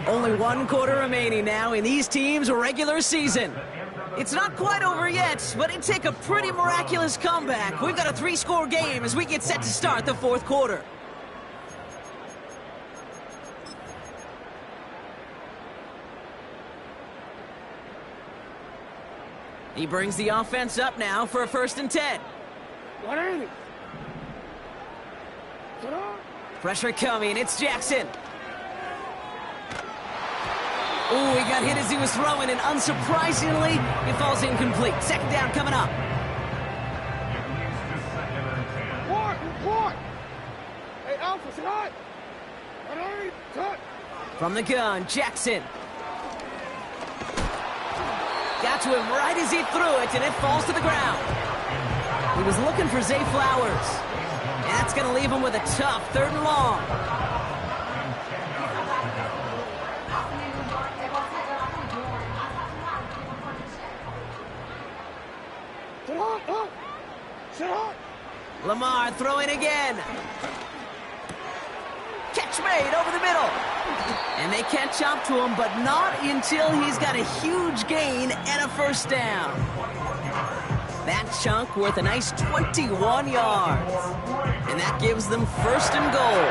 Only 1 quarter remaining now in these teams' regular season. It's not quite over yet, but it'd take a pretty miraculous comeback. We've got a 3-score game as we get set to start the 4th quarter. He brings the offense up now for a 1st and 10. Pressure coming. It's Jackson. Ooh, he got hit as he was throwing, and unsurprisingly, it falls incomplete. 2nd down coming up. Hey, Alpha, sit hot. From the gun, Jackson. Got to him right as he threw it, and it falls to the ground. He was looking for Zay Flowers. And that's going to leave him with a tough 3rd and long. Lamar throwing again. Catch made over the middle. And they catch up to him, but not until he's got a huge gain and a 1st down. That chunk worth a nice 21 yards. And that gives them 1st and goal.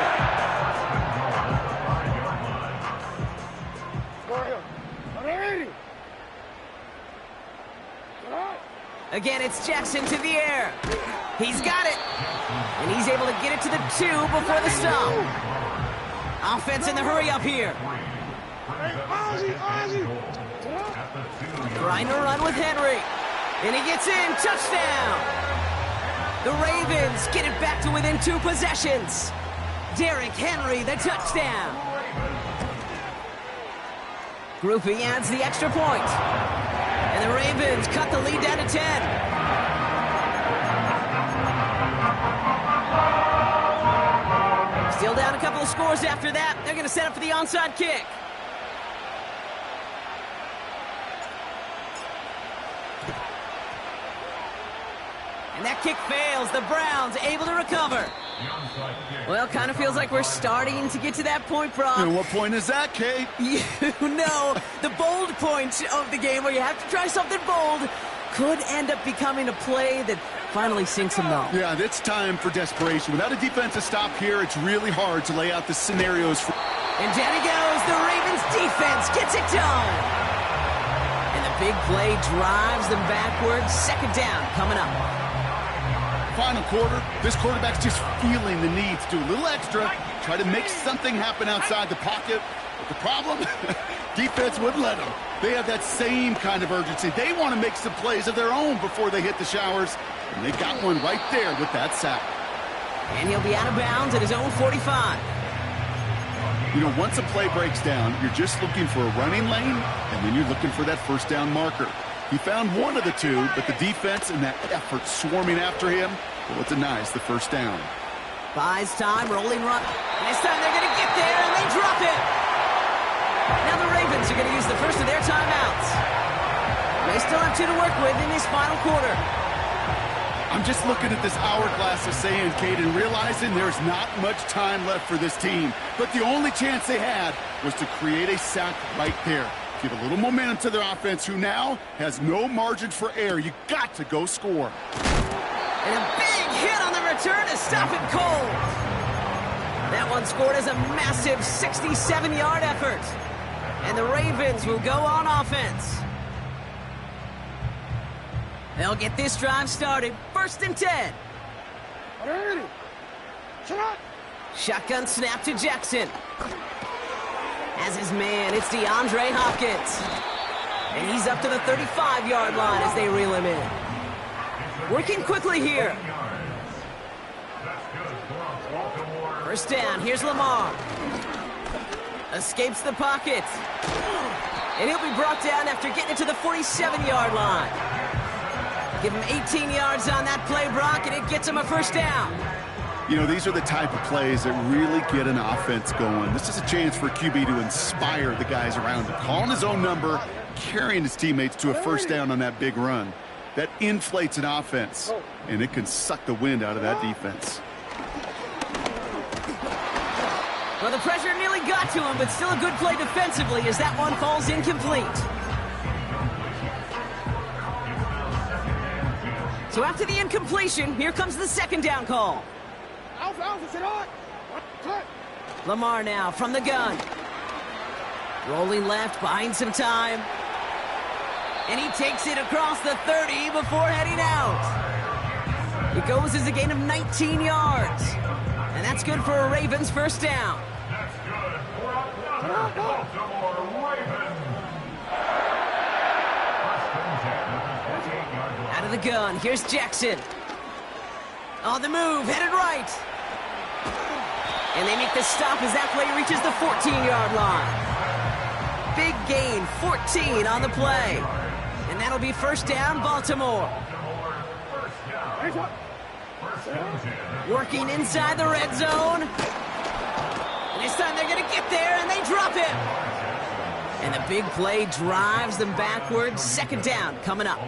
Again, it's Jackson to the air. He's got it. And he's able to get it to the 2 before the stop. Offense in the hurry up here. Trying to run with Henry. And he gets in. Touchdown. The Ravens get it back to within 2 possessions. Derrick Henry, the touchdown. Groupie adds the extra point. And the Ravens cut the lead down to 10. Still down a couple of scores after that. They're going to set up for the onside kick. And that kick fails. The Browns able to recover. Well, kind of feels like we're starting to get to that point, Brock. And what point is that, Kate? You know, the bold point of the game where you have to try something bold could end up becoming a play that finally sinks them though. Yeah, it's time for desperation. Without a defensive stop here, it's really hard to lay out the scenarios. And down he goes. The Ravens defense gets it done. And the big play drives them backwards. 2nd down coming up. Final quarter, this quarterback's just feeling the need to do a little extra, try to make something happen outside the pocket. But the problem, defense wouldn't let them. They have that same kind of urgency. They want to make some plays of their own before they hit the showers. And they got one right there with that sack. And he'll be out of bounds at his own 45. You know, once a play breaks down, you're just looking for a running lane, and then you're looking for that 1st down marker. He found one of the 2, but the defense and that effort swarming after him, well, it denies the 1st down. Buys time, rolling run. And this time they're going to get there, and they drop it. Now the Ravens are going to use the first of their timeouts. They still have 2 to work with in this final quarter. I'm just looking at this hourglass of sand, Kate, and realizing there's not much time left for this team. But the only chance they had was to create a sack right there. If Give a little momentum to their offense, who now has no margin for error. You got to go score. And a big hit on the return to stop it cold. That one scored as a massive 67-yard effort. And the Ravens will go on offense. They'll get this drive started. 1st and 10. Shotgun snap to Jackson. As his man, it's DeAndre Hopkins. And he's up to the 35-yard line as they reel him in. Working quickly here. 1st down, here's Lamar. Escapes the pocket. And he'll be brought down after getting it to the 47-yard line. Give him 18 yards on that play, Brock, and it gets him a 1st down. You know, these are the type of plays that really get an offense going. This is a chance for QB to inspire the guys around him. Calling his own number, carrying his teammates to a 1st down on that big run. That inflates an offense, and it can suck the wind out of that defense. Well, the pressure nearly got to him, but still a good play defensively as that one falls incomplete. So after the incompletion, here comes the 2nd down call. Lamar now from the gun. Rolling left, buying some time. And he takes it across the 30 before heading out. It goes as a gain of 19 yards. And that's good for a Ravens 1st down. That's good for another Baltimore Ravens. Out of the gun, here's Jackson. On the move, headed right. And they make the stop as that play reaches the 14-yard line. Big gain, 14 on the play. And that'll be 1st down, Baltimore. Working inside the red zone. And this time they're going to get there, and they drop him. And the big play drives them backwards. 2nd down coming up.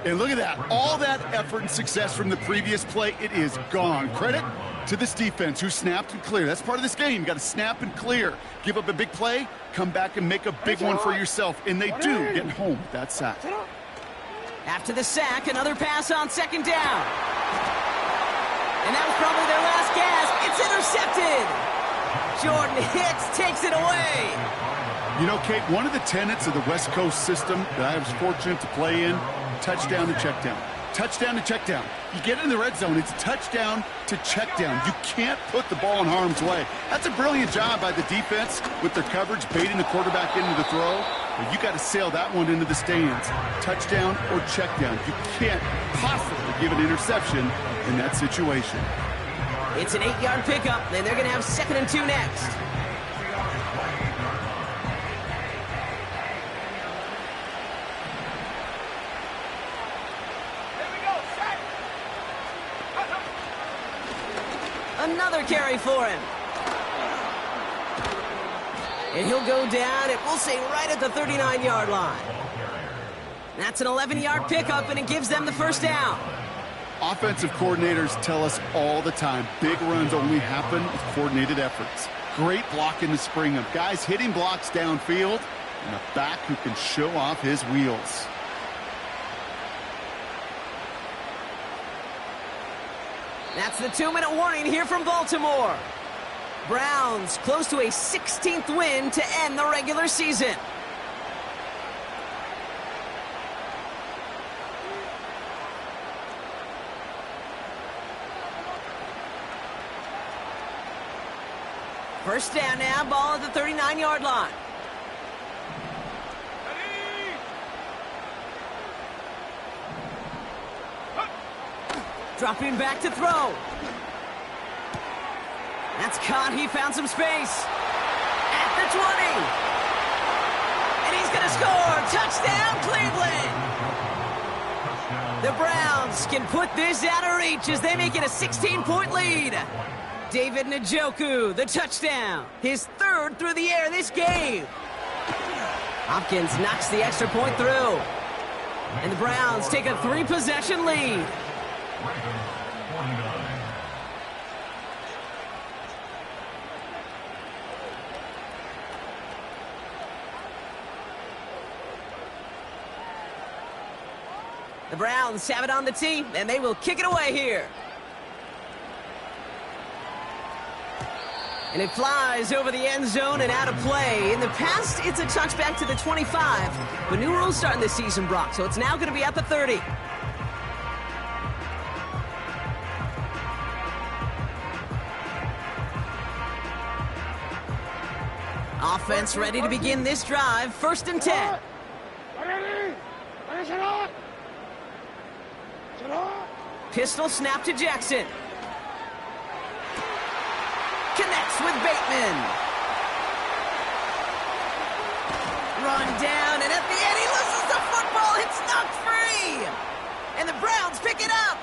And look at that. All that effort and success from the previous play, it is gone. Credit to this defense who snapped and cleared. That's part of this game. You got to snap and clear. Give up a big play, come back and make a big one for yourself. And they do, getting home with that sack. After the sack, another pass on 2nd down. And that was probably their last gasp. It's intercepted. Jordan Hicks takes it away. You know, Kate, one of the tenets of the West Coast system that I was fortunate to play in, touchdown to check down. Touchdown to check down. You get in the red zone, it's touchdown to check down. You can't put the ball in harm's way. That's a brilliant job by the defense with their coverage, baiting the quarterback into the throw. But you got to sail that one into the stands. Touchdown or check down. You can't possibly give an interception in that situation. It's an 8-yard pickup, and they're going to have 2nd and 2 next. Another carry for him. And he'll go down, and we'll say right at the 39-yard line. That's an 11-yard pickup, and it gives them the 1st down. Offensive coordinators tell us all the time, big runs only happen with coordinated efforts. Great blocking to spring them. Guys hitting blocks downfield, and a back who can show off his wheels. That's the 2-minute warning here from Baltimore. Browns close to a 16th win to end the regular season. First down now, ball at the 39-yard line. Dropping back to throw. That's caught. He found some space. At the 20. And he's going to score. Touchdown, Cleveland. The Browns can put this out of reach as they make it a 16-point lead. David Njoku, the touchdown. His 3rd through the air this game. Hopkins knocks the extra point through. And the Browns take a 3-possession lead. The Browns have it on the tee, and they will kick it away here. And it flies over the end zone and out of play. In the past, it's a touchback to the 25. But new rules starting this season, Brock, so it's now going to be at the 30. Offense ready to begin this drive. 1st and 10. Pistol snap to Jackson. Connects with Bateman. Run down, and at the end he loses the football. It's knocked free. And the Browns pick it up.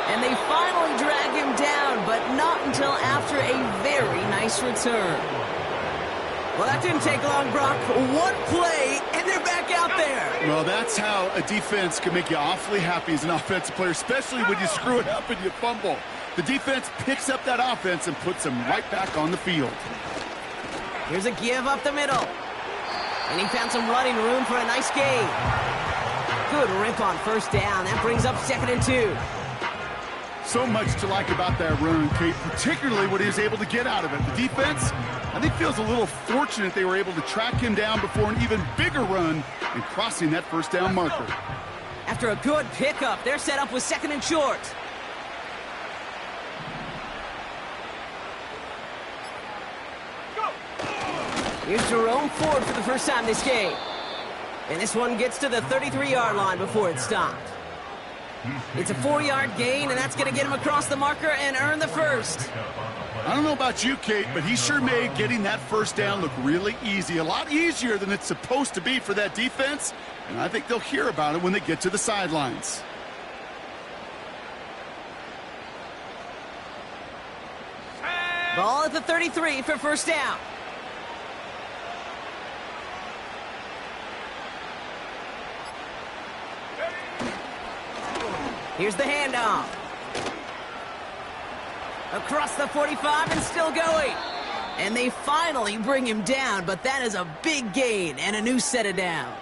And they finally drag him down, but not until after a very nice return. Well, that didn't take long, Brock. One play, and they're back out there. Well, that's how a defense can make you awfully happy as an offensive player, especially when you screw it up and you fumble. The defense picks up that offense and puts them right back on the field. Here's a give up the middle. And he found some running room for a nice gain. Good rip on 1st down. That brings up 2nd and 2. So much to like about that run, Kate, particularly what he was able to get out of it. The defense, I think, feels a little fortunate they were able to track him down before an even bigger run and crossing that 1st down marker. After a good pickup, they're set up with 2nd and short. Here's Jerome Ford for the first time this game. And this one gets to the 33-yard line before it's stopped. It's a 4-yard gain, and that's going to get him across the marker and earn the 1st. I don't know about you, Kate, but he sure made getting that 1st down look really easy. A lot easier than it's supposed to be for that defense, and I think they'll hear about it when they get to the sidelines. Ball at the 33 for 1st down. Here's the handoff. Across the 45 and still going. And they finally bring him down, but that is a big gain and a new set of downs.